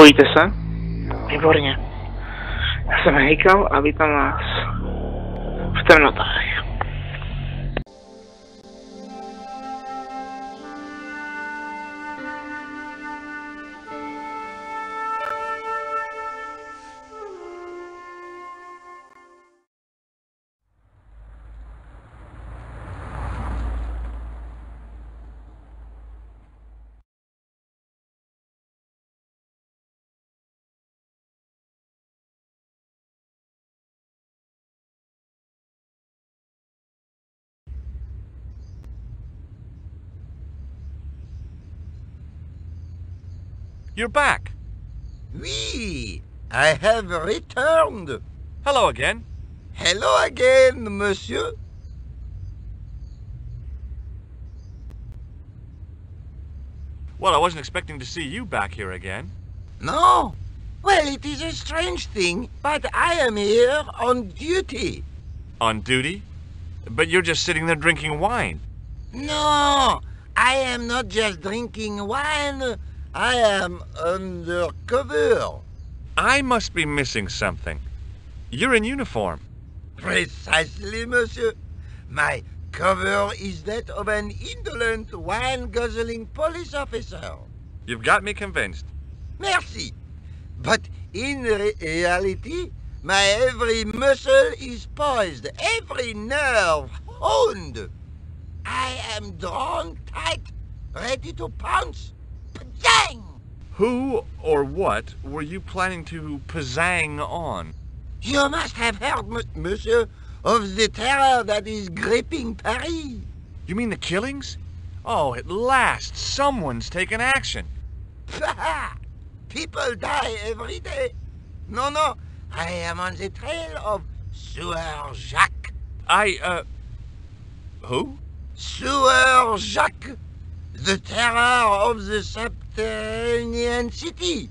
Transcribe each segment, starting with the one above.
Bojíte se? Výborně. Já jsem hejkal a vítám vás v temnotách. You're back. Oui, I have returned. Hello again. Hello again, monsieur. Well, I wasn't expecting to see you back here again. No? Well, it is a strange thing, but I am here on duty. On duty? But you're just sitting there drinking wine. No, I am not just drinking wine. I am undercover. I must be missing something. You're in uniform. Precisely, monsieur. My cover is that of an indolent, wine-guzzling police officer. You've got me convinced. Merci. But in reality, my every muscle is poised, every nerve honed. I am drawn tight, ready to pounce. Pazang! Who or what were you planning to pizzang on? You must have heard, monsieur, of the terror that is gripping Paris. You mean the killings? Oh, at last, someone's taken action. People die every day. No, I am on the trail of Sieur Jacques. Who? Sieur Jacques, the terror of the subterranean city.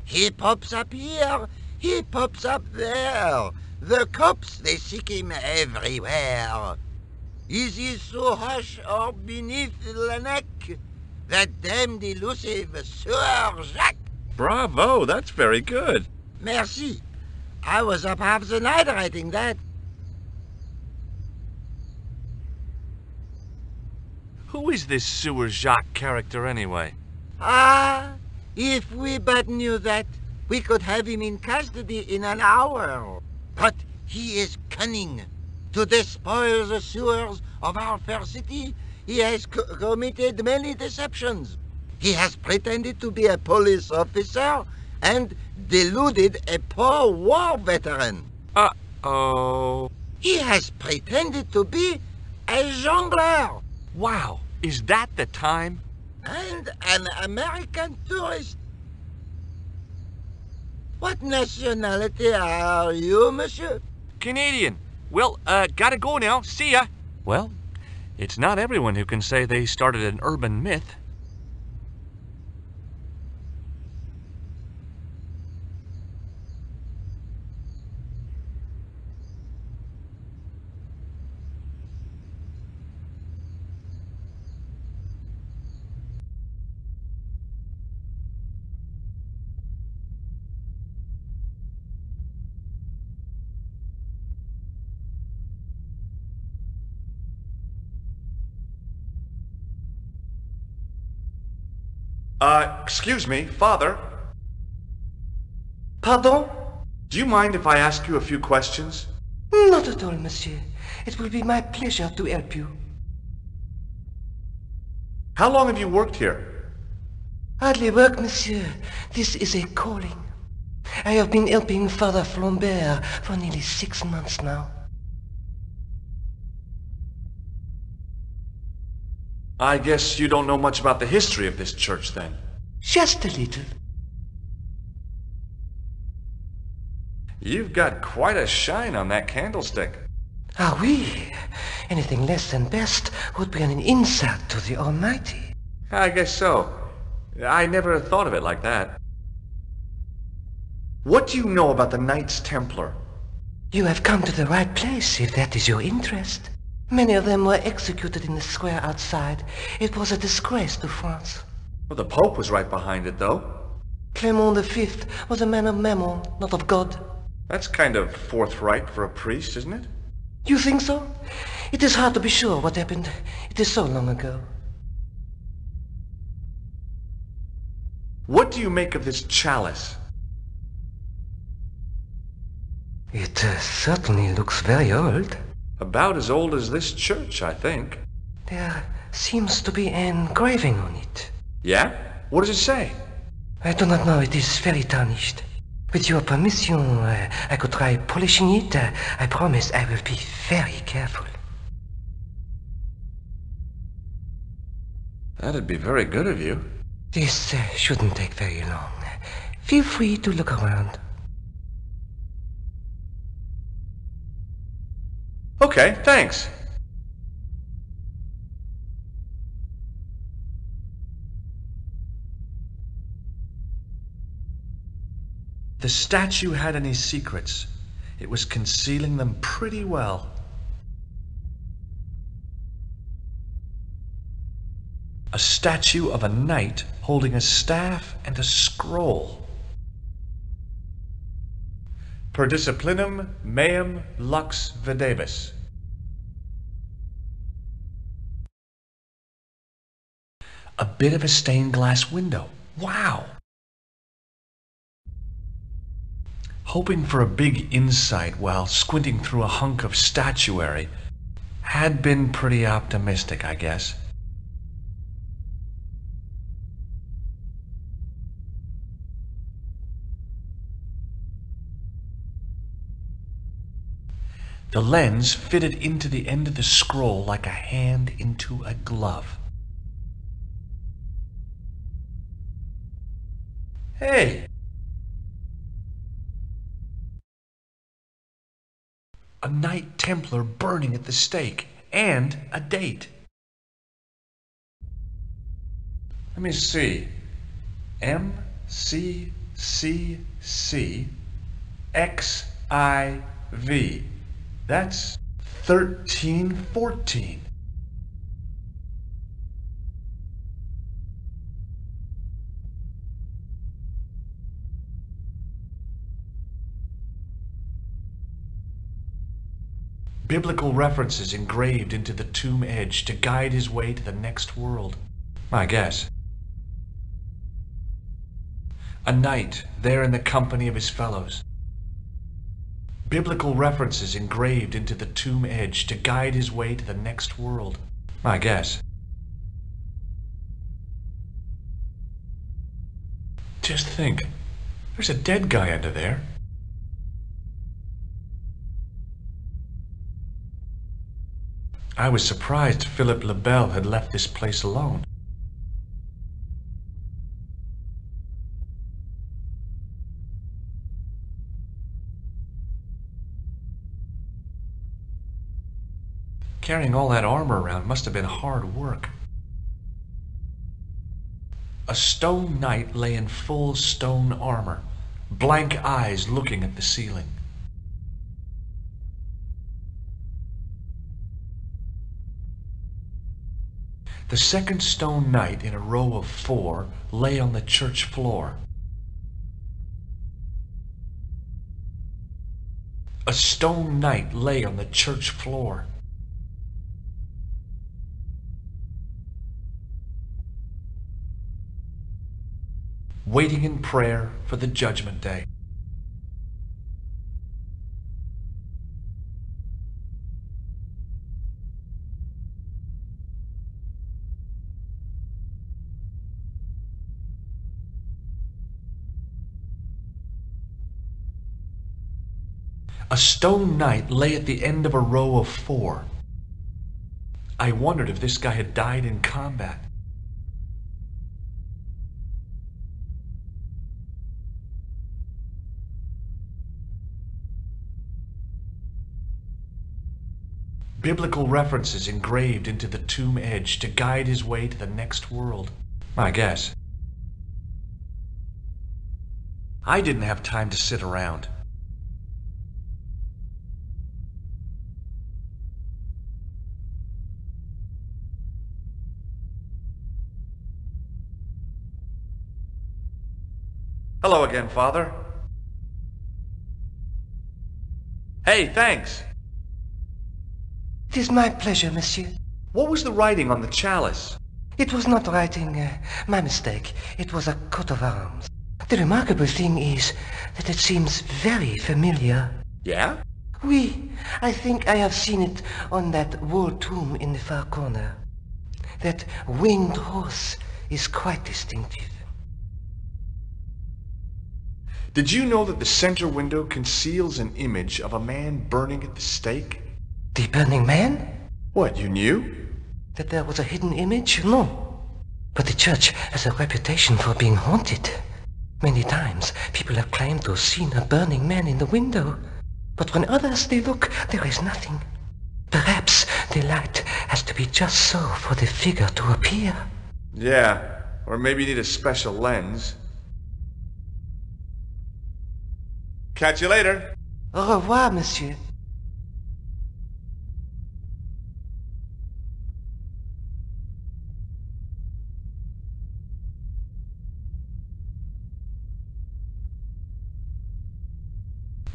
He pops up here, he pops up there. The cops, they seek him everywhere. Is he so hush or beneath the neck? That damned elusive Sieur Jacques. Bravo, that's very good. Merci. I was up half the night writing that. Who is this Sieur Jacques character anyway? Ah, if we but knew that, we could have him in custody in an hour. But he is cunning. To despoil the sewers of our fair city, he has committed many deceptions. He has pretended to be a police officer and deluded a poor war veteran. Uh-oh. He has pretended to be a jongleur. Wow, is that the time? And an American tourist. What nationality are you, monsieur? Canadian. Well, gotta go now. See ya. Well, it's not everyone who can say they started an urban myth. Excuse me, Father. Pardon? Do you mind if I ask you a few questions? Not at all, monsieur. It will be my pleasure to help you. How long have you worked here? Hardly work, monsieur. This is a calling. I have been helping Father Flambert for nearly 6 months now. I guess you don't know much about the history of this church, then. Just a little. You've got quite a shine on that candlestick. Ah oui. Anything less than best would be an insult to the Almighty. I guess so. I never thought of it like that. What do you know about the Knights Templar? You have come to the right place, if that is your interest. Many of them were executed in the square outside. It was a disgrace to France. Well, the Pope was right behind it, though. Clement V was a man of mammon, not of God. That's kind of forthright for a priest, isn't it? You think so? It is hard to be sure what happened. It is so long ago. What do you make of this chalice? It certainly looks very old. About as old as this church, I think. There seems to be an engraving on it. Yeah? What does it say? I do not know. It is very tarnished. With your permission, I could try polishing it. I promise I will be very careful. That'd be very good of you. This shouldn't take very long. Feel free to look around. Okay, thanks. The statue had any secrets. It was concealing them pretty well. A statue of a knight holding a staff and a scroll. Per disciplinum meum lux videbis. A bit of a stained glass window. Wow! Hoping for a big insight while squinting through a hunk of statuary had been pretty optimistic, I guess. The lens fitted into the end of the scroll like a hand into a glove. Hey! A Knight Templar burning at the stake, and a date. Let me see. MCCC XIV. That's 1314. Biblical references engraved into the tomb edge to guide his way to the next world. I guess. A knight there in the company of his fellows. Biblical references engraved into the tomb edge to guide his way to the next world. I guess. Just think, there's a dead guy under there. I was surprised Philip le Bel had left this place alone. Carrying all that armor around must have been hard work. A stone knight lay in full stone armor, blank eyes looking at the ceiling. The second stone knight in a row of 4 lay on the church floor. A stone knight lay on the church floor. Waiting in prayer for the judgment day. A stone knight lay at the end of a row of 4. I wondered if this guy had died in combat. Biblical references engraved into the tomb edge to guide his way to the next world. I guess. I didn't have time to sit around. Hello again, Father. Hey, thanks. It is my pleasure, monsieur. What was the writing on the chalice? It was not writing, my mistake. It was a coat of arms. The remarkable thing is that it seems very familiar. Yeah? Oui, I think I have seen it on that wall tomb in the far corner. That winged horse is quite distinctive. Did you know that the center window conceals an image of a man burning at the stake? The burning man? What, you knew? That there was a hidden image? No. But the church has a reputation for being haunted. Many times people have claimed to have seen a burning man in the window. But when others they look, there is nothing. Perhaps the light has to be just so for the figure to appear. Yeah, or maybe you need a special lens. Catch you later. Au revoir, monsieur.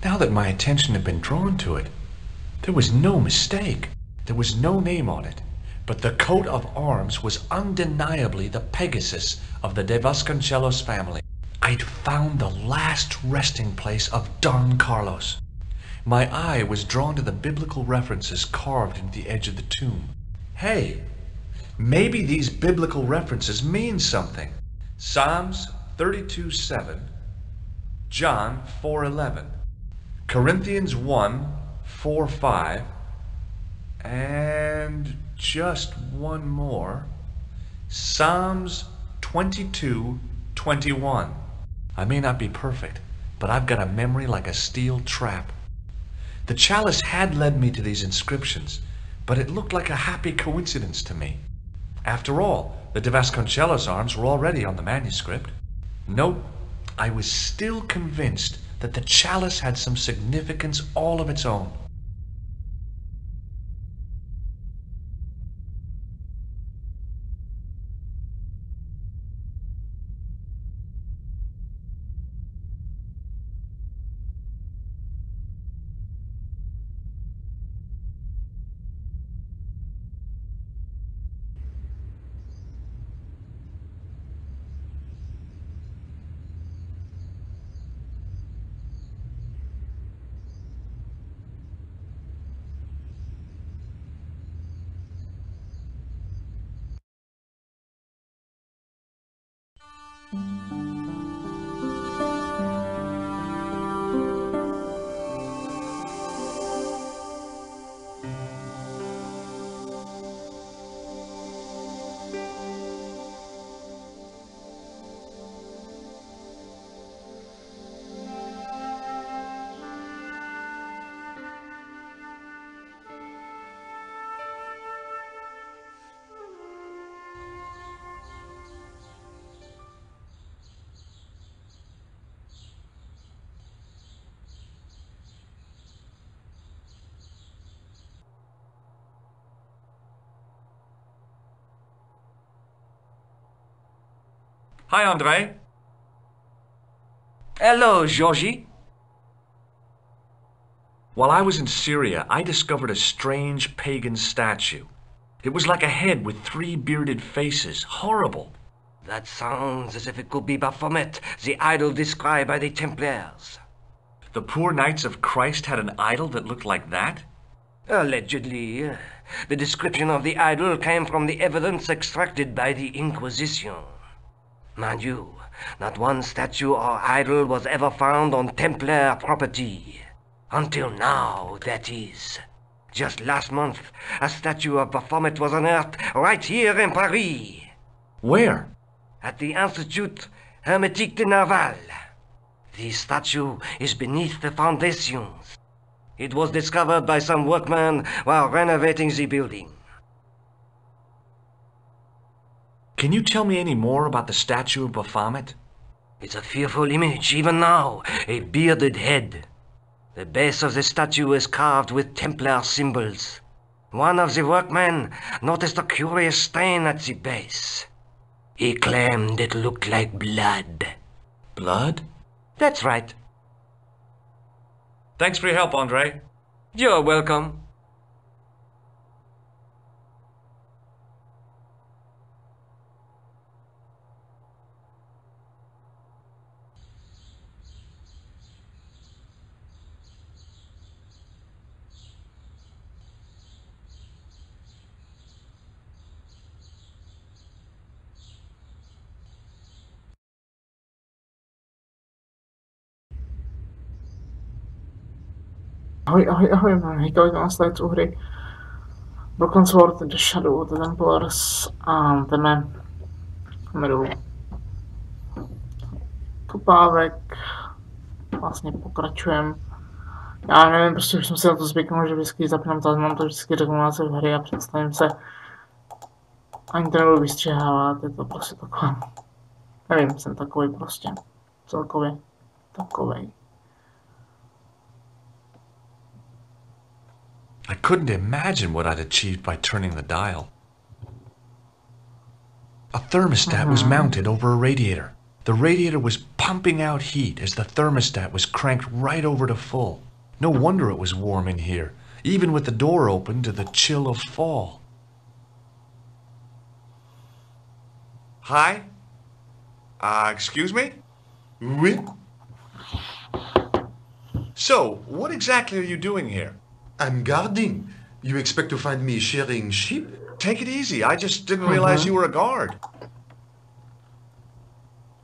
Now that my attention had been drawn to it, there was no mistake. There was no name on it, but the coat of arms was undeniably the Pegasus of the De Vasconcelos family. I'd found the last resting place of Don Carlos. My eye was drawn to the biblical references carved into the edge of the tomb. Hey, maybe these biblical references mean something. Psalms 32:7, John 4:11. Corinthians 1:4-5, and just one more, Psalms 22:21. I may not be perfect, but I've got a memory like a steel trap. The chalice had led me to these inscriptions, but it looked like a happy coincidence to me. After all, the De Vasconcelos arms were already on the manuscript. Nope, I was still convinced that the chalice had some significance all of its own. Hi, André. Hello, Georgie. While I was in Syria, I discovered a strange pagan statue. It was like a head with 3 bearded faces. Horrible. That sounds as if it could be Baphomet, the idol described by the Templars. The poor Knights of Christ had an idol that looked like that? Allegedly. The description of the idol came from the evidence extracted by the Inquisition. Mind you, not one statue or idol was ever found on Templar property. Until now, that is. Just last month, a statue of Baphomet was unearthed right here in Paris. Where? At the Institut Hermétique de Nerval. The statue is beneath the foundations. It was discovered by some workmen while renovating the building. Can you tell me any more about the statue of Baphomet? It's a fearful image, even now, a bearded head. The base of the statue is carved with Templar symbols. One of the workmen noticed a curious stain at the base. He claimed it looked like blood. Blood? That's right. Thanks for your help, Andre. You're welcome. Ahoj, mám hejkali na stajcu hry Broken Sword, The Shadow, The Templars a jdeme dolů. Kopávek, vlastně pokračujeme. Já nevím, prostě už jsem si na to zvyknul, že vždycky zapínám záznam, to vždycky řeknu název hry a představím se. Ani to nebudu vystřihávat, je to prostě takové. Nevím, jsem takový prostě. Celkově takovej. I couldn't imagine what I'd achieved by turning the dial. A thermostat was mounted over a radiator. The radiator was pumping out heat as the thermostat was cranked right over to full. No wonder it was warm in here, even with the door open to the chill of fall. Hi? Excuse me? Oui? So, what exactly are you doing here? I'm guarding. You expect to find me shearing sheep? Take it easy. I just didn't realize you were a guard.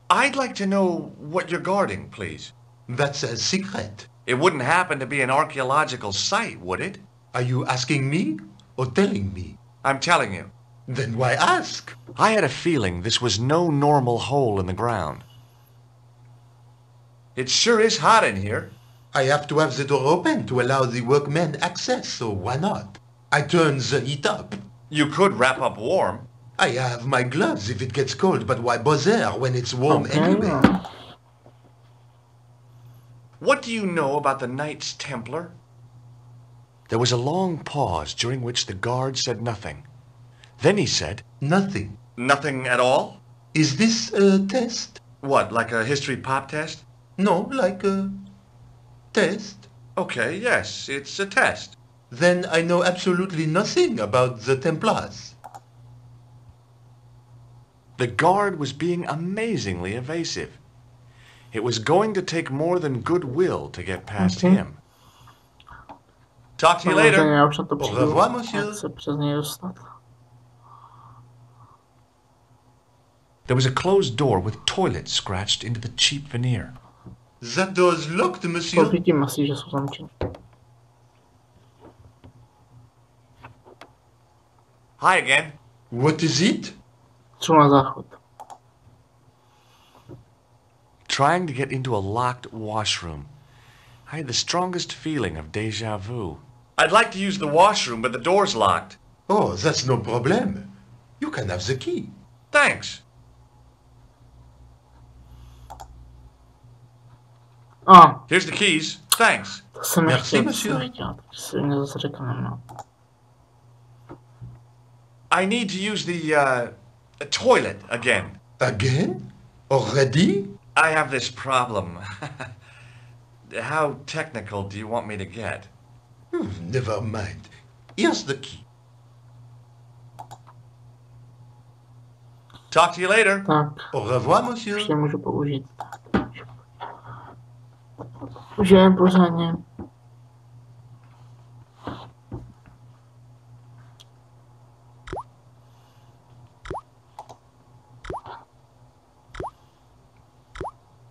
I'd like to know what you're guarding, please. That's a secret. It wouldn't happen to be an archaeological site, would it? Are you asking me or telling me? I'm telling you. Then why ask? I had a feeling this was no normal hole in the ground. It sure is hot in here. I have to have the door open to allow the workmen access, so why not? I turn the heat up. You could wrap up warm. I have my gloves if it gets cold, but why bother when it's warm anyway? What do you know about the Knights Templar? There was a long pause during which the guard said nothing. Then he said, Nothing. Nothing at all? Is this a test? What, like a history pop test? No, like a test. Okay, yes, it's a test. Then I know absolutely nothing about the Templars. The guard was being amazingly evasive. It was going to take more than goodwill to get past him. Talk to you later. Au revoir, monsieur. There was a closed door with toilet scratched into the cheap veneer. That door's locked, monsieur. Hi again. What is it? Trying to get into a locked washroom. I had the strongest feeling of déjà vu. I'd like to use the washroom, but the door's locked. Oh, that's no problem. You can have the key. Thanks. Here's the keys. Thanks. Merci, monsieur. I need to use the toilet again. Again? Already? I have this problem. How technical do you want me to get? Never mind. Here's the key. Talk to you later. Au revoir, monsieur. Užijeme pořádně.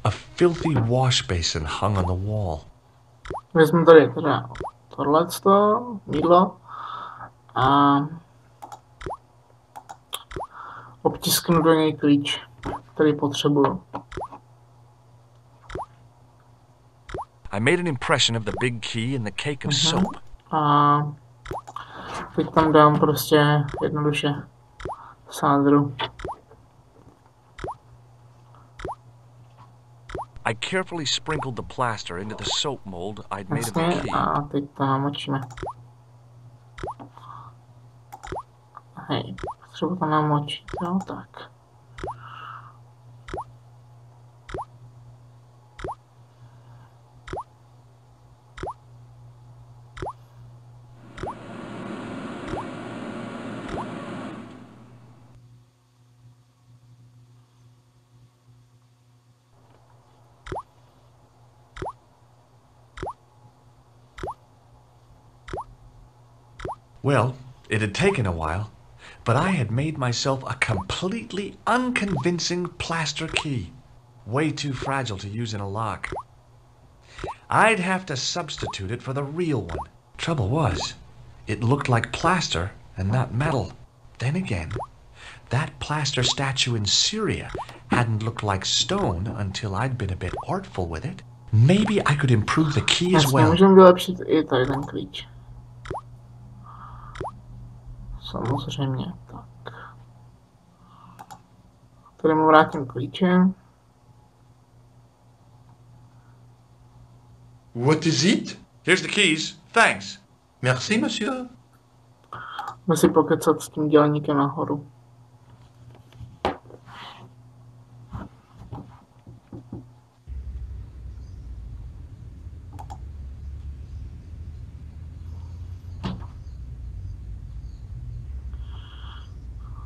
A filthy wash basin hung on the wall. Vezmu tady teda tohleto, mídlo a obtisknu do něj klíč, který potřebuju. I made an impression of the big key and the cake of soap. A teď tam dám prostě jednoduše sádru. I carefully sprinkled the plaster into the soap mold I'd made of the Jasně, key. a teď to namočíme. Hej, potřebuji to namočit, jo, tak. Well, it had taken a while, but I had made myself a completely unconvincing plaster key. Way too fragile to use in a lock. I'd have to substitute it for the real one. Trouble was, it looked like plaster and not metal. Then again, that plaster statue in Syria hadn't looked like stone until I'd been a bit artful with it. Maybe I could improve the key as well. Můžeme vylepšit i tady ten klíč. Samozřejmě, tak. Tady mu vrátím klíče. What is it? Here's the keys. Thanks. Merci, monsieur. Můžeme si pokecat s tím dělníkem nahoru.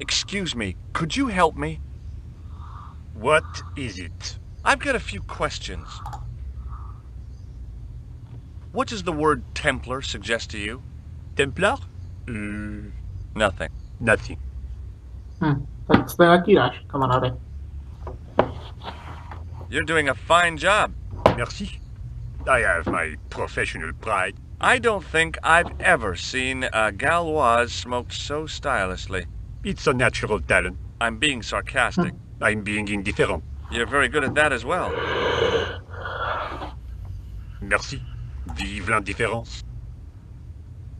Excuse me, could you help me? What is it? I've got a few questions. What does the word Templar suggest to you? Templar? Nothing. Nothing. Tak se natíráš, kamaráde. You're doing a fine job. Merci. I have my professional pride. I don't think I've ever seen a Gauloise smoked so stylishly. It's a natural talent. I'm being sarcastic. I'm being indifferent. You're very good at that as well. Merci. Vive l'indifférence.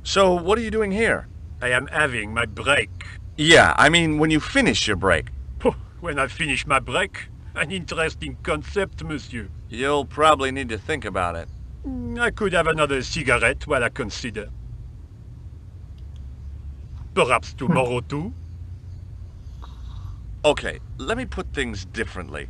So, what are you doing here? I am having my break. Yeah, I mean when you finish your break. When I finish my break? An interesting concept, monsieur. You'll probably need to think about it. I could have another cigarette while I consider. Perhaps tomorrow too? Okay, let me put things differently.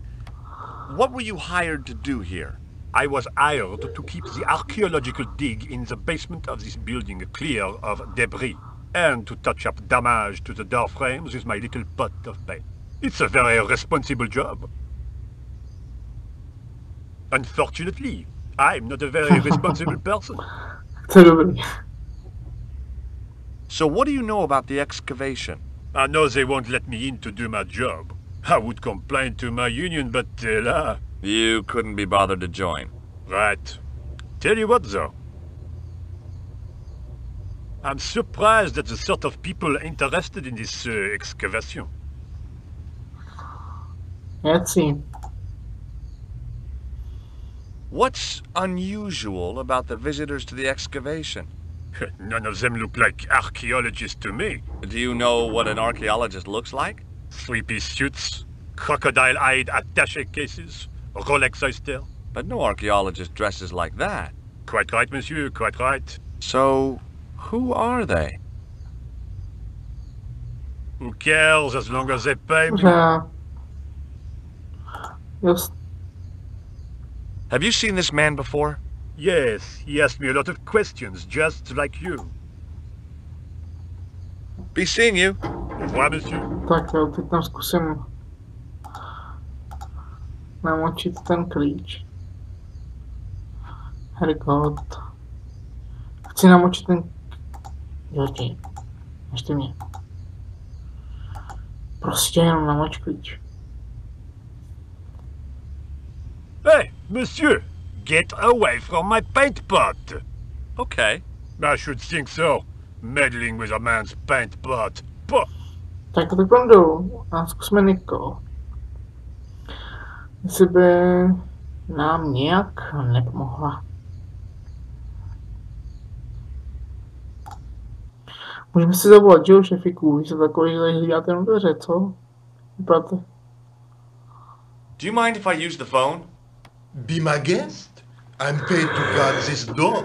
What were you hired to do here? I was hired to keep the archaeological dig in the basement of this building clear of debris, and to touch up damage to the door frames with my little pot of paint. It's a very responsible job. Unfortunately, I'm not a very responsible person. So what do you know about the excavation? I know they won't let me in to do my job. I would complain to my union, but là... You couldn't be bothered to join. Right. Tell you what, though. I'm surprised at the sort of people interested in this excavation. Let's see. What's unusual about the visitors to the excavation? None of them look like archaeologists to me. Do you know what an archaeologist looks like? Three-piece suits, crocodile-eyed attaché cases, Rolex oyster. But no archaeologist dresses like that. Quite right, monsieur, quite right. So, who are they? Who cares as long as they pay me? Just... Have you seen this man before? Yes, he asked me a lot of questions, just like you. Be seeing you. Au revoir, monsieur. Tak jo, teď tam zkusím namočit ten klíč. Hergot. Chci namočit ten... Dělej, ještě mě. Prostě jenom namoč klíč. Hey, monsieur! Get away from my paint pot! Okay. I should think so. Meddling with a man's paint pot. Puh. Tak jdu a zkusme Niko. Jestli by nám nějak nepomohla. Můžeme si zavolat, že jo, šefiku, když se takový, že tady hlídáte jenom dveře, co? Vypadáte. Do you mind if I use the phone? Be my guest. I'm paid to guard this door.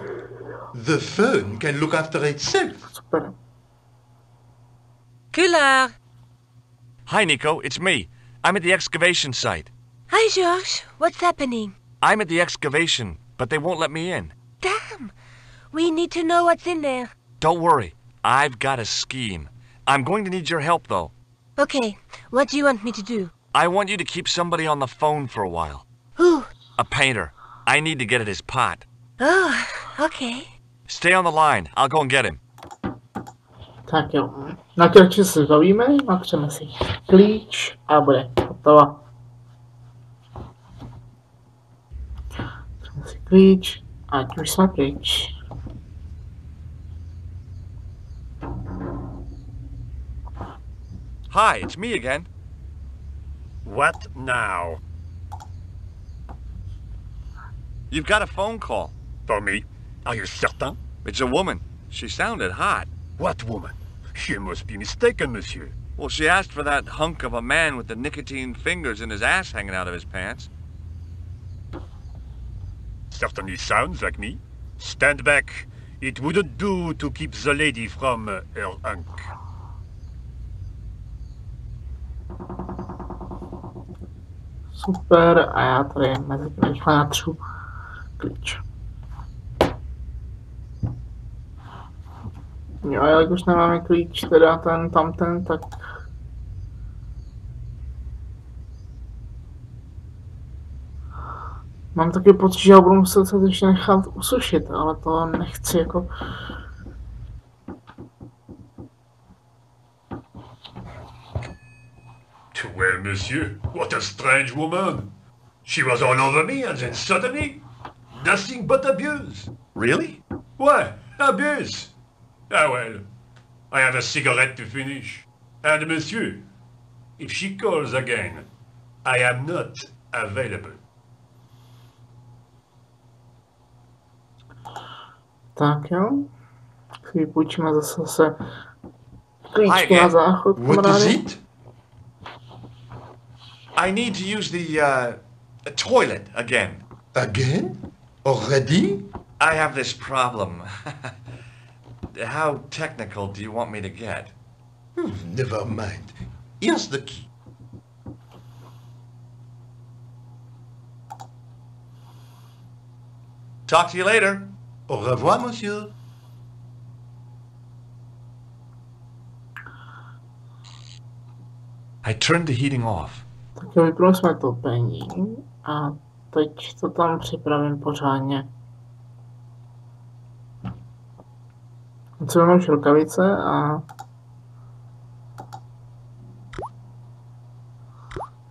The phone can look after itself. Super. Killer! Hi, Nico. It's me. I'm at the excavation site. Hi, George. What's happening? I'm at the excavation, but they won't let me in. Damn! We need to know what's in there. Don't worry. I've got a scheme. I'm going to need your help, though. Okay, what do you want me to do? I want you to keep somebody on the phone for a while. Who? A painter. I need to get at his pot. Oh, okay. Stay on the line. I'll go and get him. Tak jo, na tělče se zbavíme, natřeme si klíč a bude hotovo. Natřeme si klíč, ať už jsme pryč. Hi, it's me again. What now? You've got a phone call. For me? Are you certain? It's a woman. She sounded hot. What woman? You must be mistaken, monsieur. Well, she asked for that hunk of a man with the nicotine fingers and his ass hanging out of his pants. Certainly sounds like me. Stand back. It wouldn't do to keep the lady from her hunk. Super, a já tady mezi tím rychle natřu klíč. Jo, a jak už nemáme klíč, teda tamten, tak... Mám taky pocit, že ho budu muset se ještě nechat usušit, ale to nechci jako... Well, monsieur, what a strange woman. She was all over me and then suddenly, nothing but abuse. Really? Why, abuse? Ah well, I have a cigarette to finish. And monsieur, if she calls again, I am not available. Tak jo. Si půjčíme zase klíčky na záchod, What is kamarádi. it? I need to use the toilet again. Again? Already? I have this problem. How technical do you want me to get? Never mind. Here's the key. Talk to you later. Au revoir, monsieur. I turned the heating off. Tak jo, vypnuli jsme topení a teď to tam připravím pořádně. Potřebujeme už rukavice a...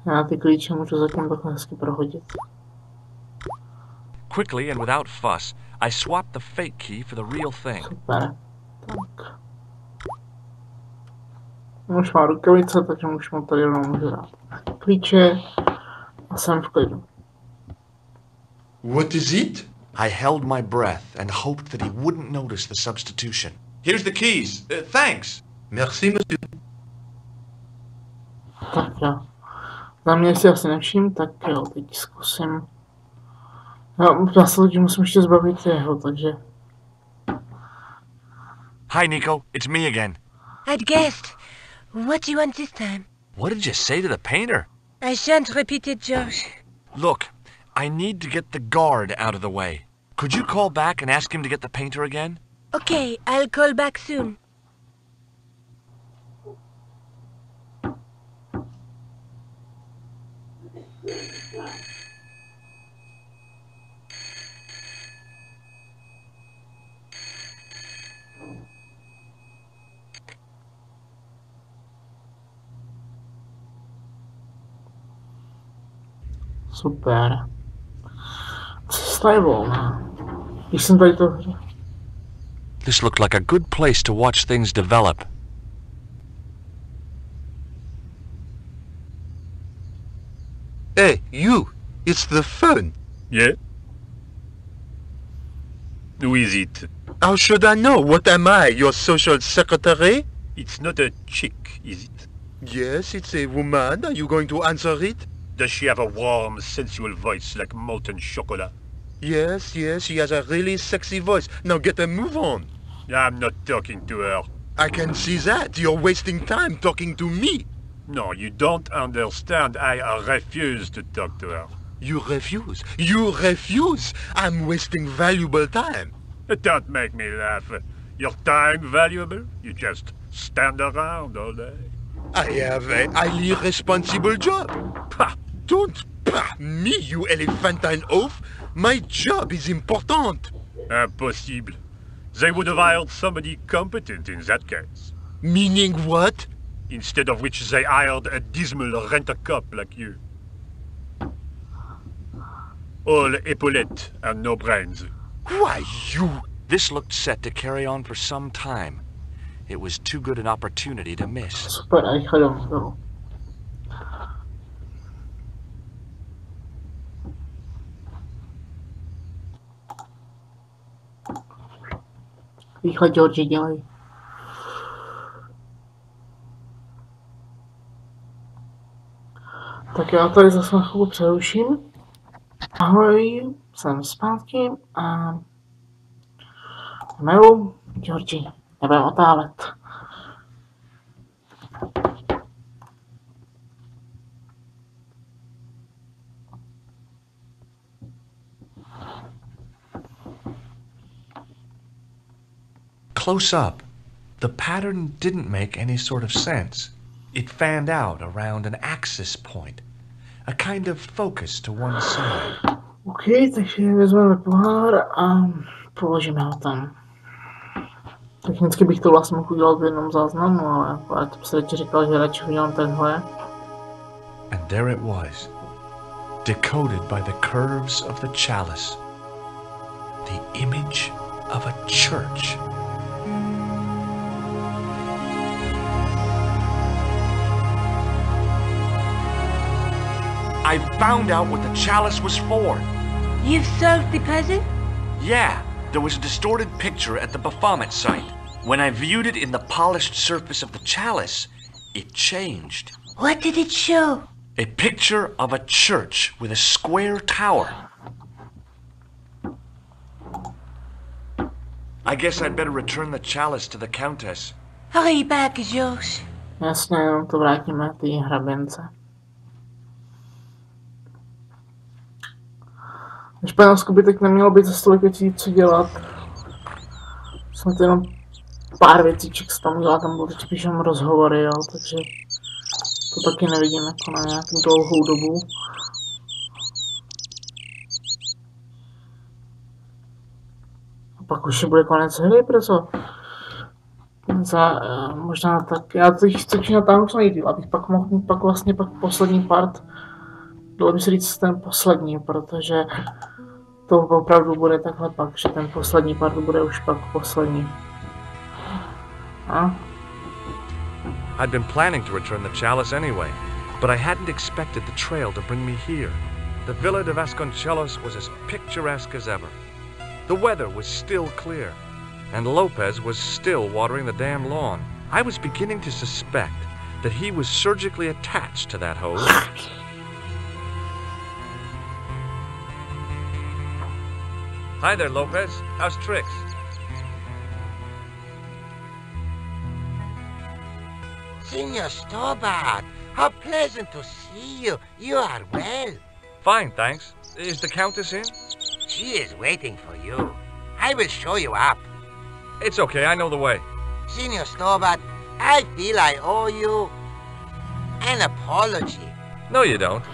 Já ty klíče můžu zatím takhle hezky prohodit. Quickly and without fuss, I swapped the fake key for the real thing. Super. Tak. Už má rukavice, takže už mu tady rovnou můžu dát klíče a jsem v klidu. What is it? I held my breath and hoped that he wouldn't notice the substitution. Here's the keys. Thanks. Merci, monsieur. Tak jo. Za mě si asi nevšim, tak jo, teď zkusím. Já se lidi musím ještě zbavit jeho, takže... Hi, Nico. It's me again. I'd guessed. What do you want this time? What did you say to the painter? I shan't repeat it, Josh. Look, I need to get the guard out of the way. Could you call back and ask him to get the painter again? Okay, I'll call back soon. Super. Cesta je volná. Když jsem tady to... This looked like a good place to watch things develop. Hey, you! It's the phone. Yeah? Who is it? How should I know? What am I, your social secretary? It's not a chick, is it? Yes, it's a woman. Are you going to answer it? Does she have a warm, sensual voice like molten chocolate? Yes, yes, she has a really sexy voice. Now get a move on. I'm not talking to her. I can see that. You're wasting time talking to me. No, you don't understand. I refuse to talk to her. You refuse. You refuse. I'm wasting valuable time. Don't make me laugh. Your time valuable? You just stand around all day. I have a highly responsible job. Pah! Don't pah me, you elephantine oaf. My job is important. Impossible. They would have hired somebody competent in that case. Meaning what? Instead of which they hired a dismal rent-a-cop like you. All epaulettes and no brains. Why, you... This looked set to carry on for some time. It was too good an opportunity to miss. Super, a rychle domů. Rychle, Georgi, dělej. Tak já tady zase na chvíli přeruším. Ahoj, jsem zpátky a jmenuji Georgi, nebudem otálet. Close up, the pattern didn't make any sort of sense. It fanned out around an axis point, a kind of focus to one side. OK, takže vezmeme pohár a položíme ho tam. Technicky bych to vlastně mohl udělat v jednom záznamu, ale já to se ti říkal, že radši udělám takhle. And there it was, decoded by the curves of the chalice, the image of a church. I found out what the chalice was for. You've solved the puzzle? Yeah, there was a distorted picture at the Baphomet site. When I viewed it in the polished surface of the chalice, it changed. What did it show? A picture of a church with a square tower. I guess I'd better return the chalice to the Countess. Hurry back, George. Jasně, jenom to vrátíme té hrabence. V Španělsku by teď nemělo být za stolik věcí, co dělat. Jsme to jenom pár věcíček se tam dělá, tam budou teď spíš jenom rozhovory, jo, takže to taky nevidím jako na nějakou dlouhou dobu. A pak už bude konec hry, proto možná tak, já teď chci natáhnout co nejdýl, abych pak mohl mít pak vlastně poslední part, dalo by se říct ten poslední, protože to opravdu bude takhle pak, že ten poslední part bude už pak poslední. A? I'd been planning to return the chalice anyway, but I hadn't expected the trail to bring me here. The Villa de Vasconcelos was as picturesque as ever. The weather was still clear, and Lopez was still watering the damn lawn. I was beginning to suspect that he was surgically attached to that hose. Hi there, Lopez. How's tricks? Senor Stobart, how pleasant to see you. You are well. Fine, thanks. Is the Countess in? She is waiting for you. I will show you up. It's okay, I know the way. Senor Stobart, I feel I owe you an apology. No, you don't.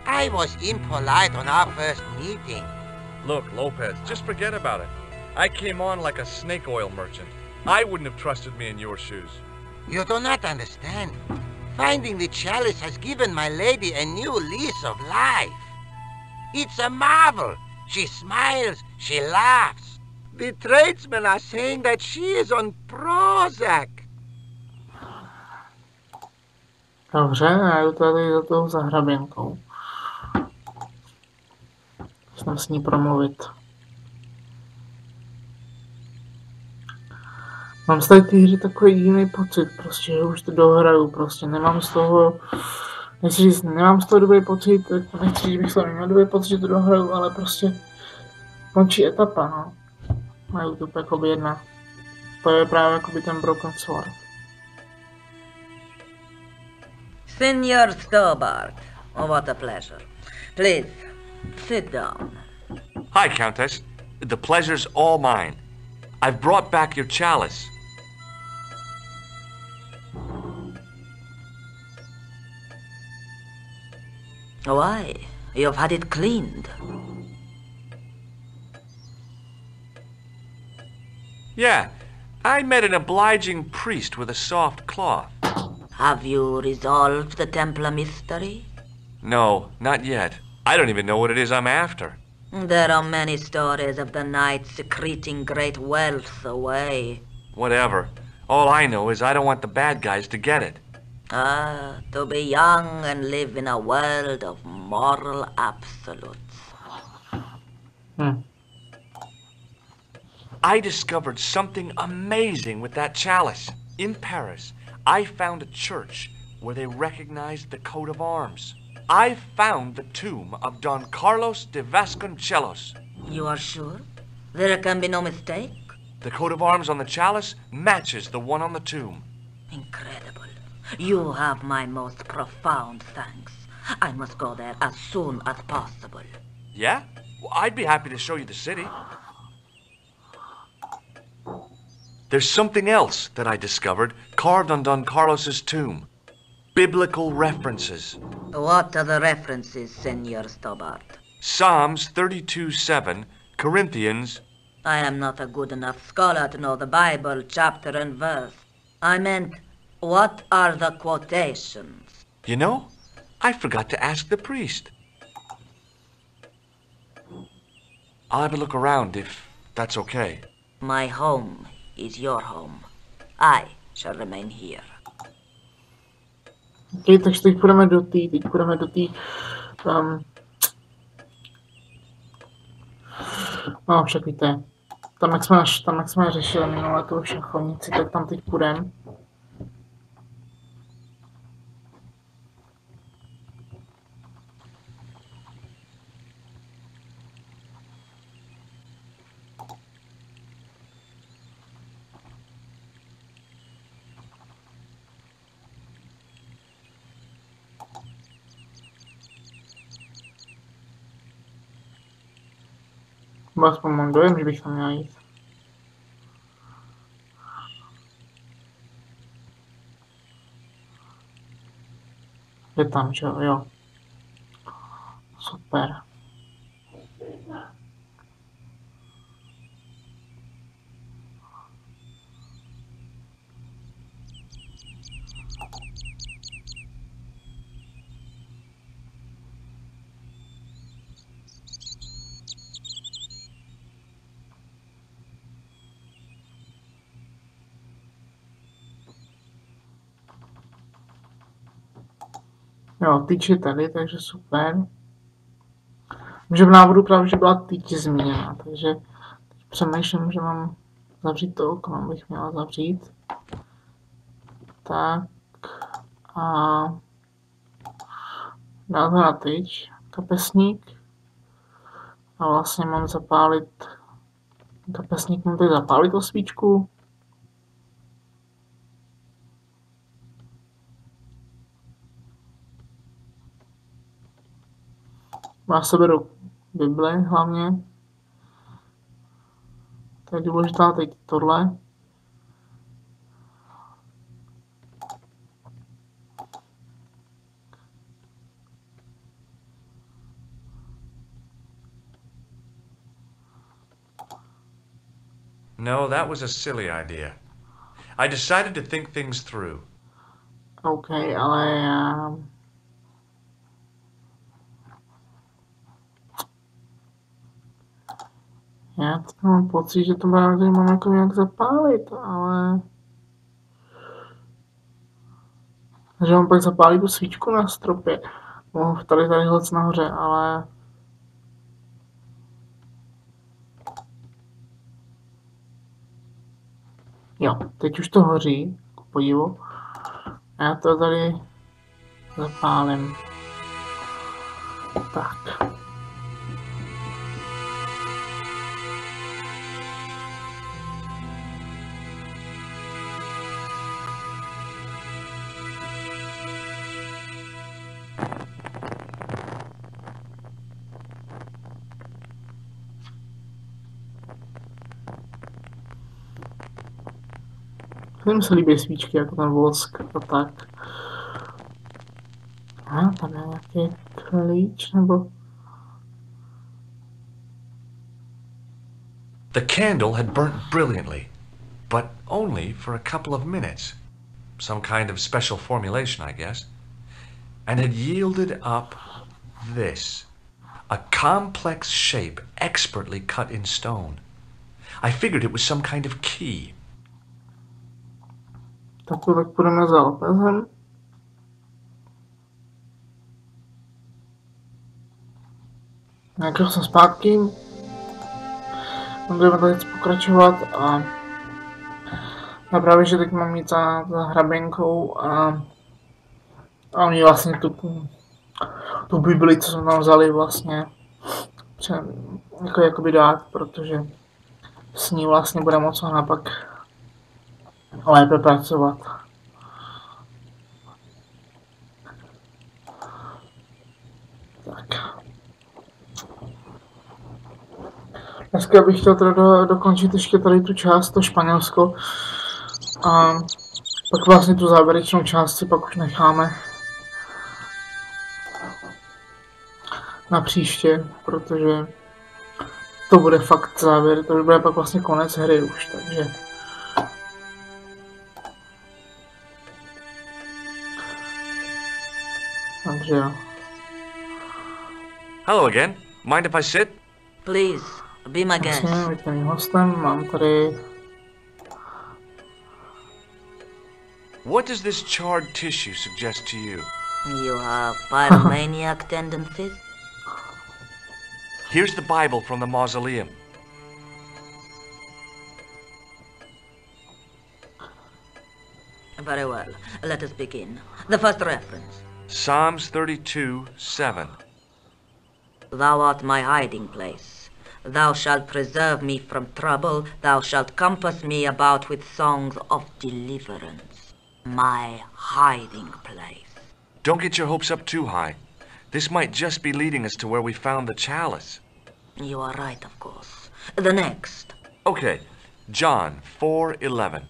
I was impolite on our first meeting. Look, Lopez, just forget about it. I came on like a snake oil merchant. I wouldn't have trusted me in your shoes. You do not understand. Finding the chalice has given my lady a new lease of life. It's a marvel. She smiles, she laughs. The tradesmen are saying that she is on Prozac. Dobře, já jdu tady za tou zahraběnkou. Musím s ní promluvit. Mám z té hry takový jiný pocit, prostě, že už to dohraju, prostě, nemám z toho, nechci říct, nemám z toho dobrý pocit, nechci říct, že bych to neměl dobrý pocit, že to dohraju, ale prostě končí etapa, no, na YouTube, jakoby jedna. To je právě jakoby ten Broken Sword. Senor Stobart, oh, what a pleasure. Please, sit down. Hi, Countess. The pleasure's all mine. I've brought back your chalice. Why? You've had it cleaned. Yeah, I met an obliging priest with a soft cloth. Have you resolved the Templar mystery? No, not yet. I don't even know what it is I'm after. There are many stories of the knight secreting great wealth away. Whatever. All I know is I don't want the bad guys to get it. To be young and live in a world of moral absolutes. I discovered something amazing with that chalice. In Paris, I found a church where they recognized the coat of arms. I found the tomb of Don Carlos de Vasconcelos. You are sure? There can be no mistake? The coat of arms on the chalice matches the one on the tomb. Incredible. You have my most profound thanks. I must go there as soon as possible. Yeah? Well, I'd be happy to show you the city. There's something else that I discovered carved on Don Carlos's tomb. Biblical references. What are the references, Senor Stobart? Psalms 32:7, Corinthians. I am not a good enough scholar to know the Bible chapter and verse. I meant, what are the quotations? You know, I forgot to ask the priest. I'll have a look around if that's okay. My home is your home. I shall remain here. Okay, takže teď půjdeme do té, no však víte, tam jak jsme řešili minulé tu šachovnici, tak tam teď půjdeme. Aspoň mám dojem, že bych tam měl jít. Je tam, že jo? Super. Jo, tyč je tady, takže super. Že v návodu právě, že byla tyč zmíněna, takže teď přemýšlím, že mám zavřít to okno, bych měla zavřít. Tak a dát ho na tyč, kapesník. A vlastně mám zapálit, kapesník mám tady zapálit o svíčku. Já se beru Bibli hlavně. To je důležitá teď tohle. No, that was a silly idea. I decided to think things through. OK, ale já mám pocit, že to mám jako nějak zapálit, ale... Že mám pak zapálit tu svíčku na stropě. Mohu tady hled nahoře, ale... Jo, teď už to hoří, ku podivu. A já to tady zapálím. Tak. Mně se líbí svíčky, jako ten vosk a tak. A tam je nějaký klíč, nebo... The candle had burnt brilliantly. but only for a couple of minutes. Some kind of special formulation, I guess. And it yielded up this. A complex shape expertly cut in stone. I figured it was some kind of key. Tak půjdeme za Lopezem. Nějakého jsem zpátky. Budeme tady pokračovat a já právě, že teď mám jít za hraběnkou a oni vlastně tu Bibli, co jsme tam vzali vlastně jakoby dát, protože s ní vlastně bude moct napak lépe pracovat. Tak. Dneska bych chtěl teda dokončit ještě tady tu část, to Španělsko. A pak vlastně tu závěrečnou část si pak už necháme na příště, protože to bude fakt závěr, to bude pak vlastně konec hry už, takže. Takže jo. Hello again. Mind if I sit? Please, be my guest. Vlastně, buďte mým hostem, mám tady... What does this charred tissue suggest to you? You have pyromaniac tendencies? Here's the Bible from the mausoleum. Very well, let us begin. The first reference. Psalms 32:7. Thou art my hiding place. Thou shalt preserve me from trouble. Thou shalt compass me about with songs of deliverance. My hiding place. Don't get your hopes up too high. This might just be leading us to where we found the chalice. You are right, of course. The next. Okay, John 4:11.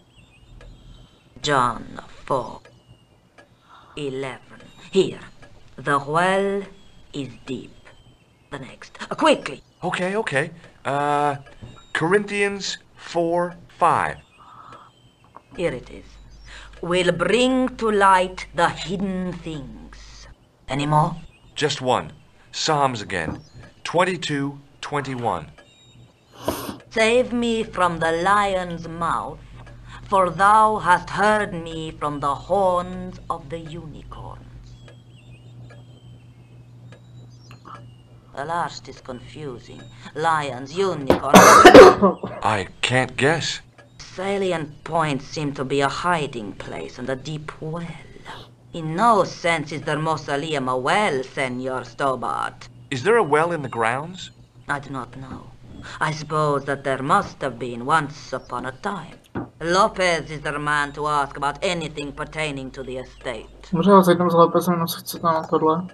John 4:11. Here. The well is deep. The next. Quickly. Okay. Corinthians 4:5. Here it is. Will bring to light the hidden things. Any more? Just one. Psalms again. 22:21. Save me from the lion's mouth, for thou hast heard me from the horns of the unicorns. The last is confusing. Lions, unicorns. I can't guess. Salient points seem to be a hiding place and a deep well. In no sense is their mausoleum a well, Senor Stobart. Is there a well in the grounds? I do not know. I suppose that there must have been once upon a time. Lopez is the man to ask about anything pertaining to the estate. Možná zajdem s Lopezem, jenom se chci tam na tohle.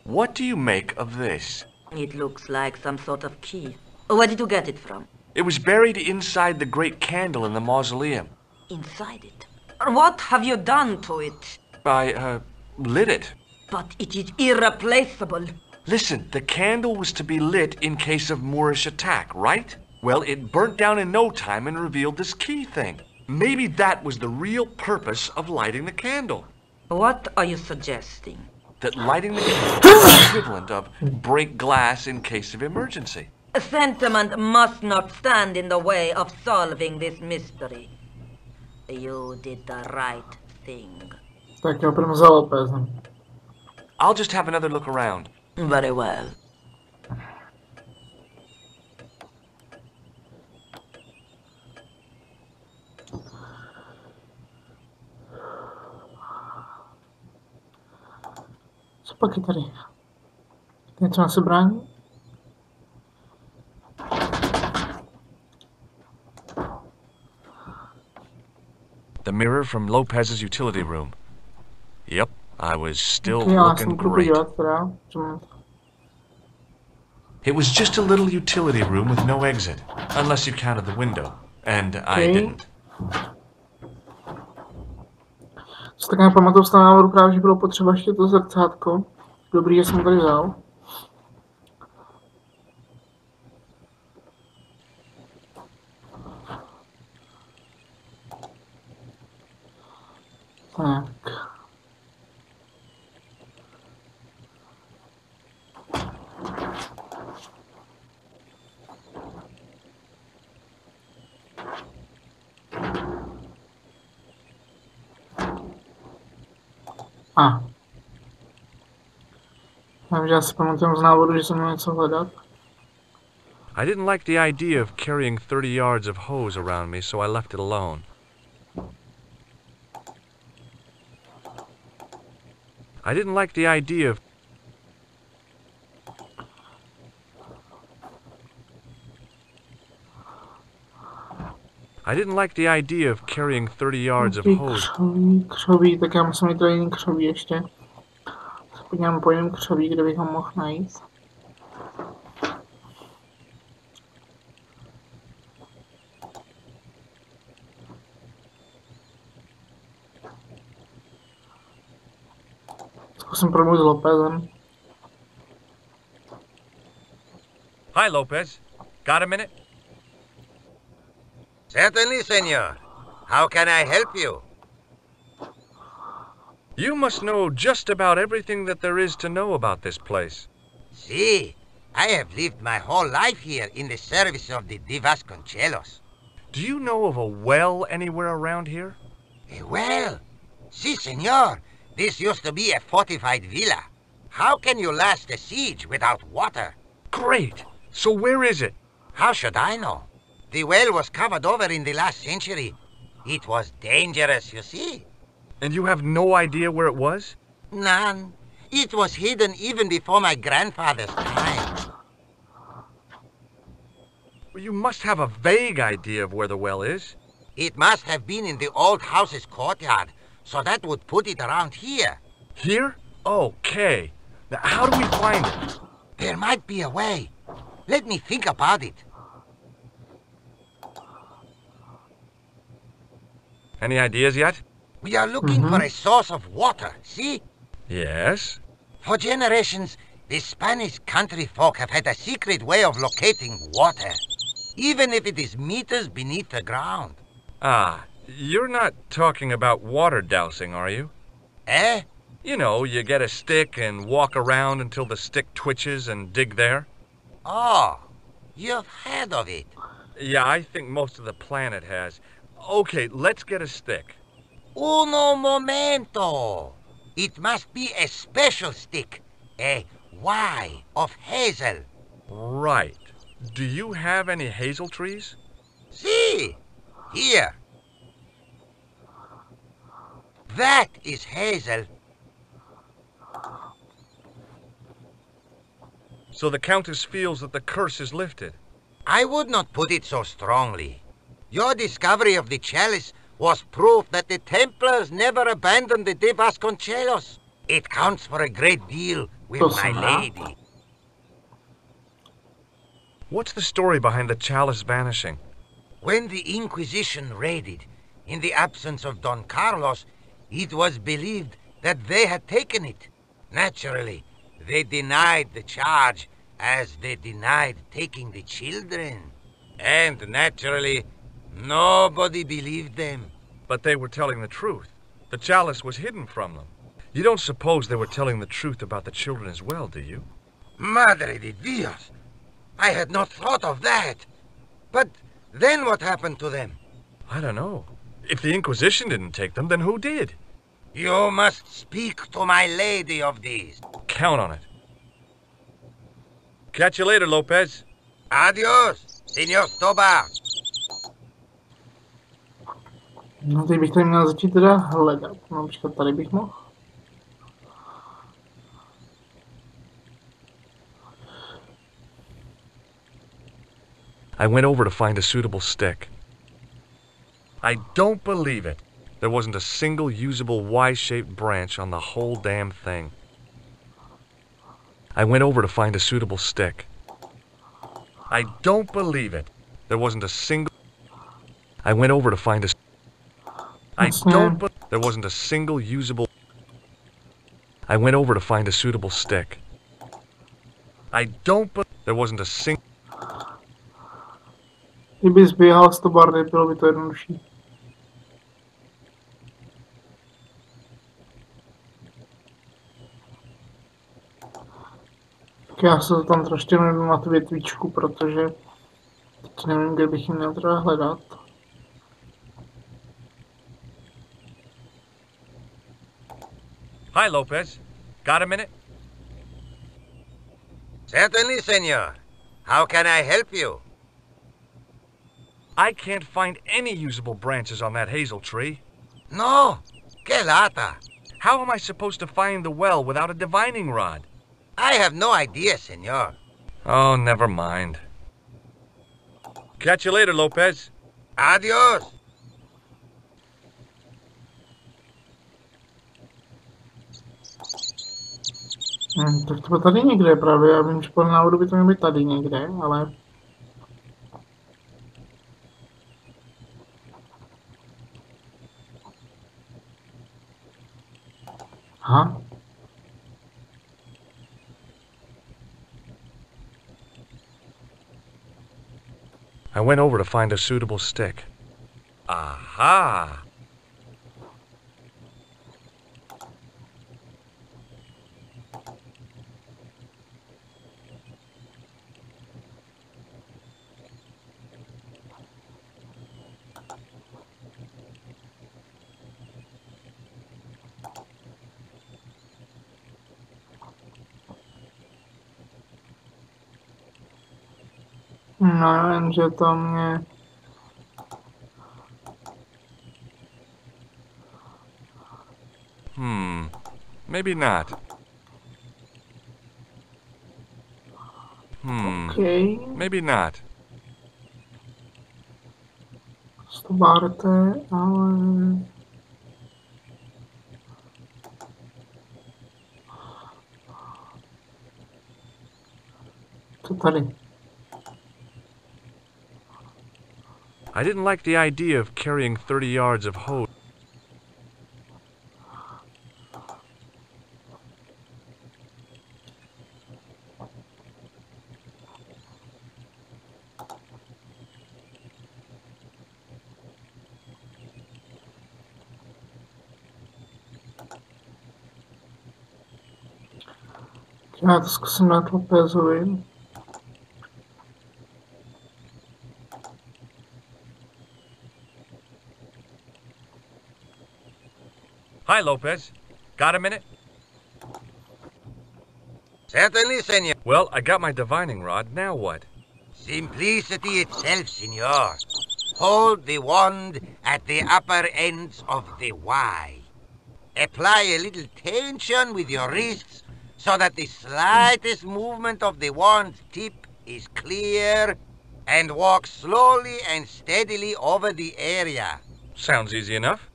What do you make of this? It looks like some sort of key. Where did you get it from? It was buried inside the great candle in the mausoleum. Inside it? What have you done to it? I, lit it. But it is irreplaceable. Listen, the candle was to be lit in case of Moorish attack, right? Well, it burnt down in no time and revealed this key thing. Maybe that was the real purpose of lighting the candle. What are you suggesting? That lighting the candle is the equivalent of break glass in case of emergency. Sentiment must not stand in the way of solving this mystery. You did the right thing. Tak jo, půjdeme za Lopezem. I'll just have another look around. Very well. Co pak je tady? Něco na sebrání? The mirror from Lopez's utility room. Yep, I was still Já se looking budu great. podívat teda. It was just a little utility room with no exit, unless you counted the window, and I didn't. Co tak nepamatuju z toho návodu právě, že bylo potřeba ještě to zrcátko. Dobrý, že jsem ho tady vzal. Tak. A. Takže já si pamatuju z návodu, že jsem měl něco hledat. I didn't like the idea of carrying 30 yards of hose around me, so I left it alone. I didn't like the idea of carrying 30 yards of hose. Křoví, tak já musím jít do jiný křoví ještě. Se podívám po jiném křoví, kde bych ho mohl najít. Zkusím promluvit s Lopezem. Hi, Lopez. Got a minute? Certainly, senor. How can I help you? You must know just about everything that there is to know about this place. See, I have lived my whole life here in the service of the Vasconcelos. Do you know of a well anywhere around here? A well? Si, senor. This used to be a fortified villa. How can you last a siege without water? Great! So where is it? How should I know? The well was covered over in the last century. It was dangerous, you see. And you have no idea where it was? None. It was hidden even before my grandfather's time. Well, you must have a vague idea of where the well is. It must have been in the old house's courtyard, so that would put it around here. Here? Okay. Now, how do we find it? There might be a way. Let me think about it. Any ideas yet? We are looking for a source of water, see? Yes. For generations, the Spanish country folk have had a secret way of locating water, even if it is meters beneath the ground. Ah, you're not talking about water dowsing, are you? Eh? You know, you get a stick and walk around until the stick twitches and dig there. Oh, you've heard of it. Yeah, I think most of the planet has. Okay, let's get a stick. Uno momento. It must be a special stick. A Y of hazel. Right. Do you have any hazel trees? See? Here. That is hazel. So the Countess feels that the curse is lifted. I would not put it so strongly. Your discovery of the chalice was proof that the Templars never abandoned the De Vasconcelos. It counts for a great deal with my lady. What's the story behind the chalice vanishing? When the Inquisition raided, in the absence of Don Carlos, it was believed that they had taken it. Naturally, they denied the charge as they denied taking the children. And naturally, nobody believed them. But they were telling the truth. The chalice was hidden from them. You don't suppose they were telling the truth about the children as well, do you? Madre de Dios! I had not thought of that. But then what happened to them? I don't know. If the Inquisition didn't take them, then who did? You must speak to my lady of these. Count on it. Catch you later, Lopez. Adios, Señor Toba. No, teď bych tady měl začít teda hledat. No, počkat, tady bych mohl. I went over to find a suitable stick. I don't believe it. There wasn't a single usable Y-shaped branch on the whole damn thing. I went over to find a suitable stick. I don't believe it. There wasn't a single... I went over to find a... There wasn't a single usable... I went over to find a suitable stick. There wasn't a single... Kdyby zběhal z to barvy, bylo by to jednodušší. Já se to tam trošku nejdu na tu větvičku, protože teď nevím, kde bych ji měl teda hledat. Hi, Lopez. Got a minute? Certainly, senor. How can I help you? I can't find any usable branches on that hazel tree. No, que lata. How am I supposed to find the well without a divining rod? I have no idea, senor. Oh, never mind. Catch you later, Lopez. Adios. Tak to bylo tady někde právě, já vím, že podle návodu by to mělo být tady někde, ale... Aha. I went over to find a suitable stick. Aha! No, jenže to mě... Maybe not. Okay. Maybe not. Stobárte, ale... Co tady? I didn't like the idea of carrying 30 yards of hose. Já to zkusím dát Lopezovi. Hi, Lopez. Got a minute? Certainly, senor. Well, I got my divining rod. Now what? Simplicity itself, senor. Hold the wand at the upper ends of the Y. Apply a little tension with your wrists so that the slightest movement of the wand's tip is clear, and walk slowly and steadily over the area. Sounds easy enough.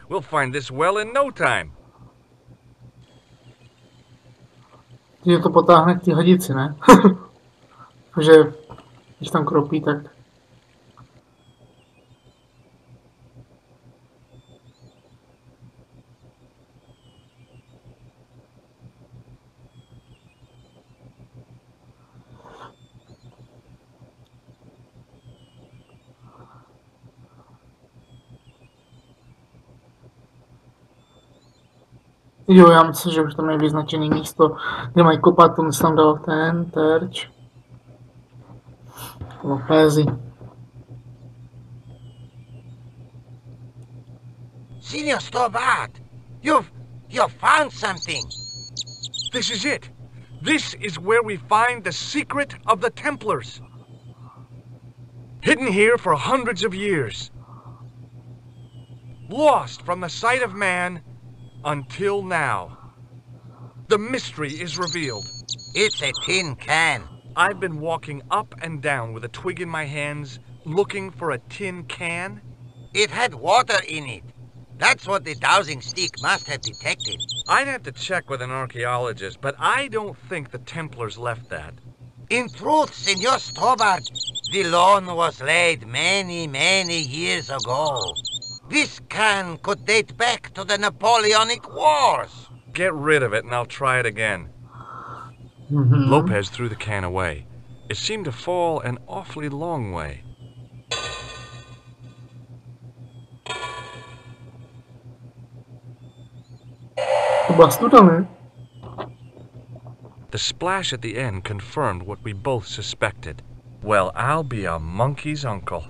We'll find this well in no time. Že to potáhne k té hadici, ne? Takže když tam kropí, tak... Jo, já myslím, že už tam je vyznačený místo, kde mají kopat, tomu jsem tam dal ten terč. Lopezi. Senor Stobart, you've found something. This is it. This is where we find the secret of the Templars. Hidden here for hundreds of years. Lost from the sight of man until now. The mystery is revealed. It's a tin can. I've been walking up and down with a twig in my hands, looking for a tin can. It had water in it. That's what the dowsing stick must have detected. I'd have to check with an archaeologist, but I don't think the Templars left that. In truth, Senor Stobart, the loan was laid many, many years ago. This can could date back to the Napoleonic Wars. Get rid of it and I'll try it again. Lopez threw the can away. It seemed to fall an awfully long way. The splash at the end confirmed what we both suspected. Well, I'll be a monkey's uncle.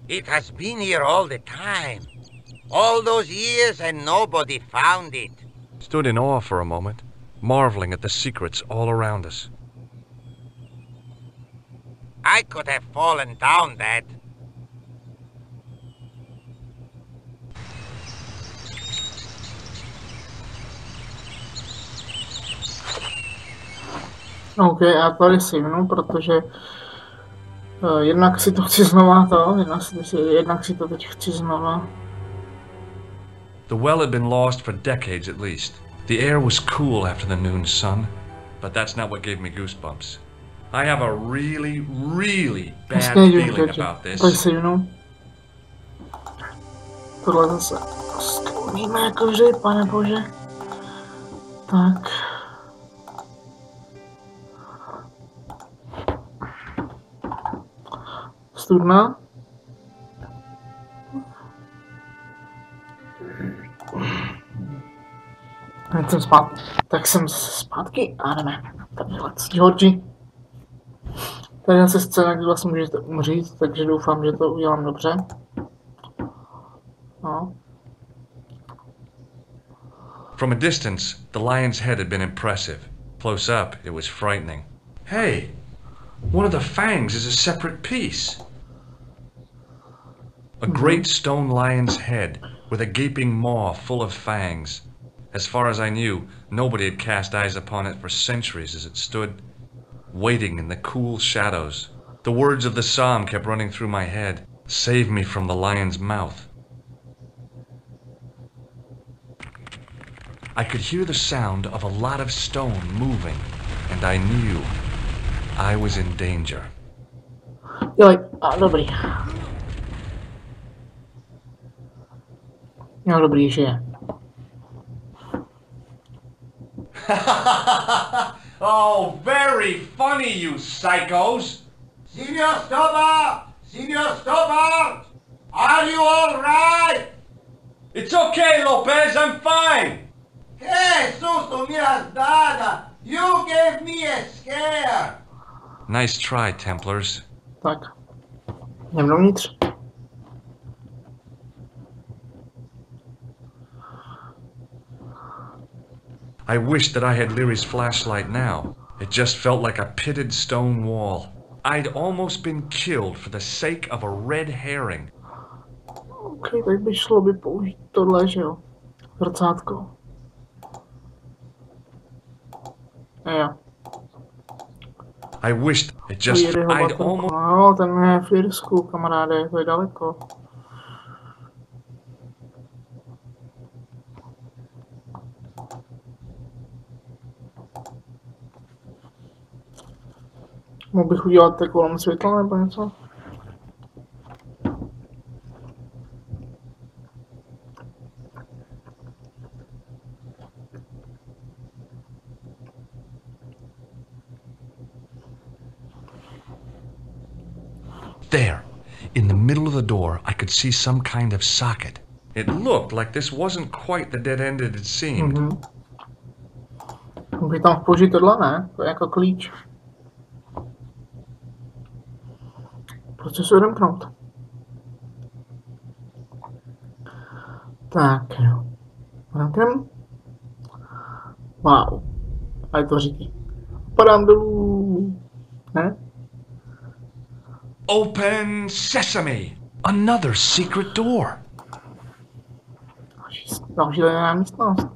It has been here all the time. All those years and nobody found it. Stood in awe for a moment, marveling at the secrets all around us. I could have fallen down that. OK, já tady sivnu, protože jednak si to chci znova jednak si to teď chci znova. The well had been lost for decades at least. The air was cool after the noon sun, but that's not what gave me goosebumps. I have a really, really bad feeling about this. Tady sivnu. Tohle zase stlumíme jako vždy, pane bože. Tak. Studna. Jsem zpátky. Tak jsem zpátky a jdeme. Takže let's Georgie. Tady je zase scéna, kdy vlastně můžete umřít, takže doufám, že to udělám dobře. No. From a distance, the lion's head had been impressive. Close up, it was frightening. Hey, one of the fangs is a separate piece. A great stone lion's head with a gaping maw full of fangs. As far as I knew, nobody had cast eyes upon it for centuries as it stood, waiting in the cool shadows. The words of the psalm kept running through my head. Save me from the lion's mouth. I could hear the sound of a lot of stone moving, and I knew I was in danger. Jo, dobrý. Jo, dobrý, že je. Oh, very funny, you psychos! Signor Stobart! Signor Stobart! Are you all right? It's okay, Lopez, I'm fine! Hey, susto mi has dado! You gave me a scare! Nice try, Templars. Tak. Jdem dovnitř. I wished that I had Leary's flashlight now. It just felt like a pitted stone wall. I'd almost been killed for the sake of a red herring. OK, tak by šlo použít tohle, že jo? Zrcátko. Jo. I wished it just... I'd almost... No, ten je v Irsku, kamaráde, to je daleko. Mohl bych udělat tak kolem světla nebo něco? There, in the middle of the door, I could see some kind of socket. It looked like this wasn't quite the dead end it had seemed. Můžu tam vložit tohle, ne? To je jako klíč. Proč se odemknout? Tak jo. Odemknem. Wow. A je to řídí. Padám dolů. Ne? Open sesame! Another secret door! Další tajná místnost.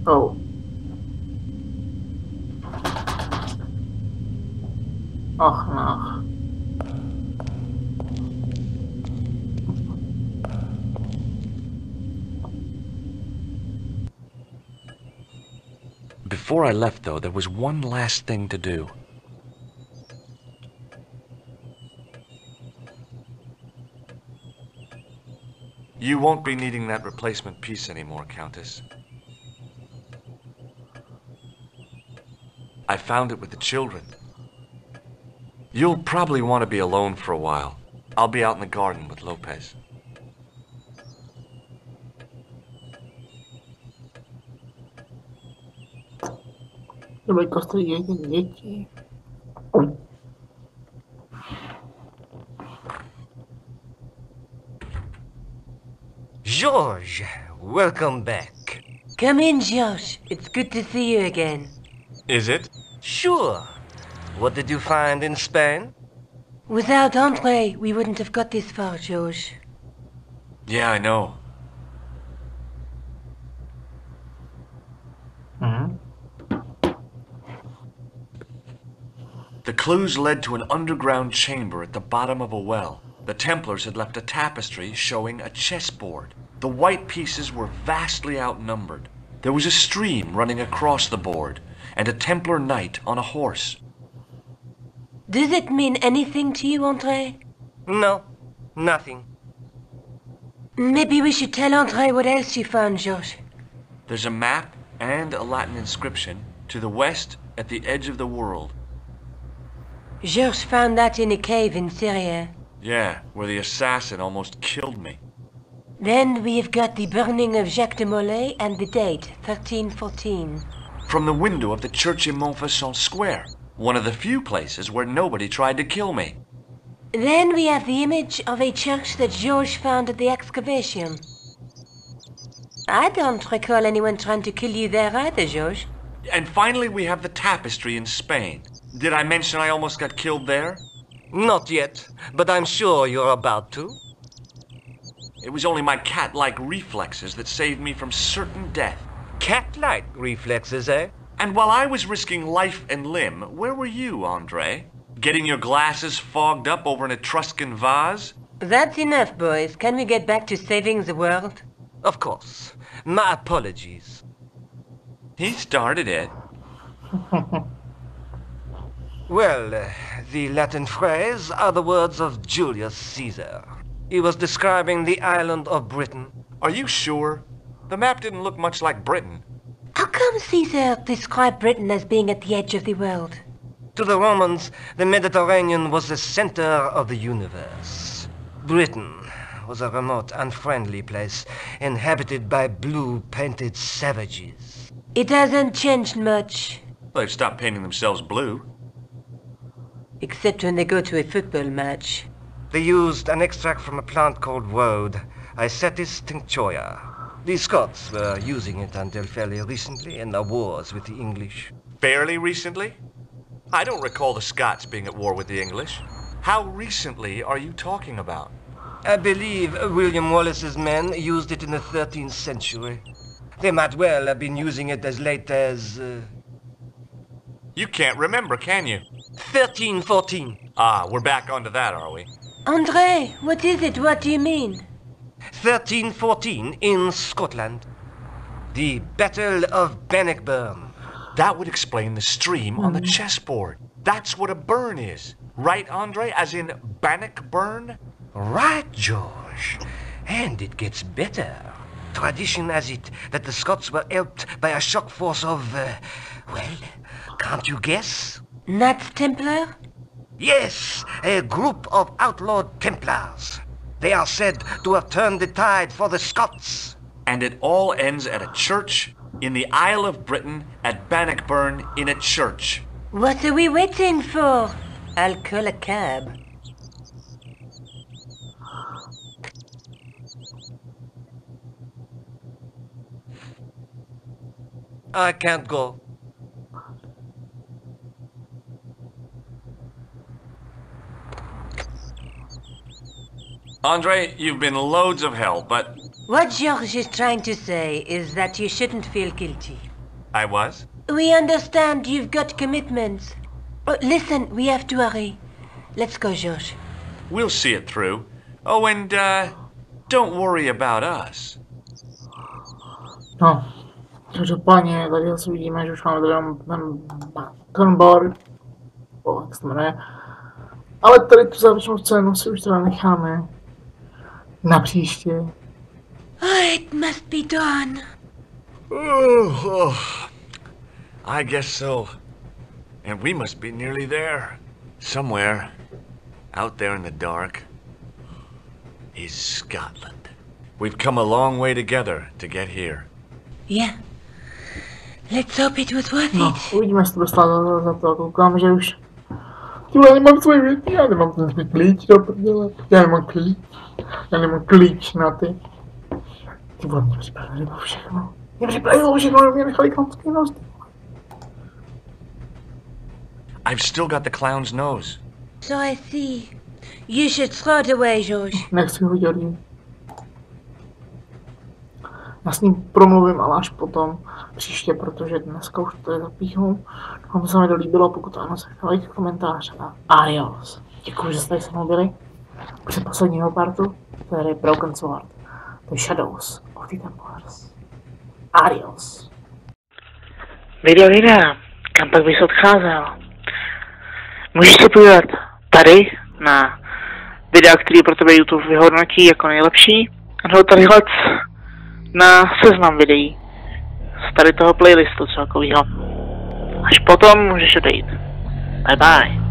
Oh. Ach, no. Before I left, though, there was one last thing to do. You won't be needing that replacement piece anymore, Countess. I found it with the children. You'll probably want to be alone for a while. I'll be out in the garden with Lopez. To byly kostry děti. George, welcome back. Come in, George. It's good to see you again. Is it? Sure. What did you find in Spain? Without Andre, we wouldn't have got this far, George. Yeah, I know. The clues led to an underground chamber at the bottom of a well. The Templars had left a tapestry showing a chessboard. The white pieces were vastly outnumbered. There was a stream running across the board, and a Templar knight on a horse. Does it mean anything to you, Andre? No, nothing. Maybe we should tell Andre what else you found, George. There's a map and a Latin inscription to the west at the edge of the world. George found that in a cave in Syria. Yeah, where the assassin almost killed me. Then we've got the burning of Jacques de Molay and the date, 1314. From the window of the church in Montfaucon Square, one of the few places where nobody tried to kill me. Then we have the image of a church that George found at the excavation. I don't recall anyone trying to kill you there either, George. And finally we have the tapestry in Spain. Did I mention I almost got killed there? Not yet, but I'm sure you're about to. It was only my cat-like reflexes that saved me from certain death. Cat-like reflexes, eh? And while I was risking life and limb, where were you, Andre? Getting your glasses fogged up over an Etruscan vase? That's enough, boys. Can we get back to saving the world? Of course. My apologies. He started it. Well, the Latin phrase are the words of Julius Caesar. He was describing the island of Britain. Are you sure? The map didn't look much like Britain. How come Caesar described Britain as being at the edge of the world? To the Romans, the Mediterranean was the center of the universe. Britain was a remote, unfriendly place, inhabited by blue-painted savages. It hasn't changed much. They've stopped painting themselves blue. Except when they go to a football match. They used an extract from a plant called woad, Isetis tinctoria. The Scots were using it until fairly recently in the wars with the English. Fairly recently? I don't recall the Scots being at war with the English. How recently are you talking about? I believe William Wallace's men used it in the 13th century. They might well have been using it as late as... You can't remember, can you? 1314. Ah, we're back onto that, are we? Andre, what is it? What do you mean? 1314 in Scotland. The Battle of Bannockburn. That would explain the stream on the chessboard. That's what a burn is. Right, Andre? As in Bannockburn? Right, George. And it gets better. Tradition has it that the Scots were helped by a shock force of, well, can't you guess? Knights Templar? Yes, a group of outlawed Templars. They are said to have turned the tide for the Scots. And it all ends at a church in the Isle of Britain at Bannockburn in a church. What are we waiting for? I'll call a cab. I can't go. Andre, you've been loads of help, but... What George is trying to say is that you shouldn't feel guilty. I was? We understand you've got commitments. Oh, listen, we have to hurry. Let's go, George. We'll see it through. Oh, and, don't worry about us. No, každopádně tady zase vidíme, že už máme tady ten bar, jak se jmenuje. Ale tady tu závěrečnou scénu si už teda necháme na příště. Oh, it must be done. Oh, I guess so. And we must be nearly there. Somewhere, out there in the dark, is Scotland. We've come a long way together to get here. Yeah. Let's hope it was worth No, it. uvidíme, jestli to dostala za to. Koukám, že už... Tyhle, nemám svoje věci, já nemám ten svůj klíč do prdele. Já nemám klíč na ty. Ty vole, mě připravili o všechno. Mě nechali klamský nos. I've still got the clown's nose. So I see. You should throw it away, George. Nechci ho dělat. Já s ním promluvím, ale až potom, příště, protože dneska už to je zapíchnu. Doufám, že se mi to líbilo, pokud to ano, se like, komentář a adios. Děkuji, že jste tady se mnou byli. Před posledního partu, to je Broken Sword, to je Shadows of the Templars. Adios. Videa, kam pak bys odcházel? Můžeš se podívat tady na videa, který pro tebe YouTube vyhodnotí jako nejlepší, nebo tadyhle na seznam videí z tady toho playlistu celkovýho. Až potom můžeš odejít. Bye bye.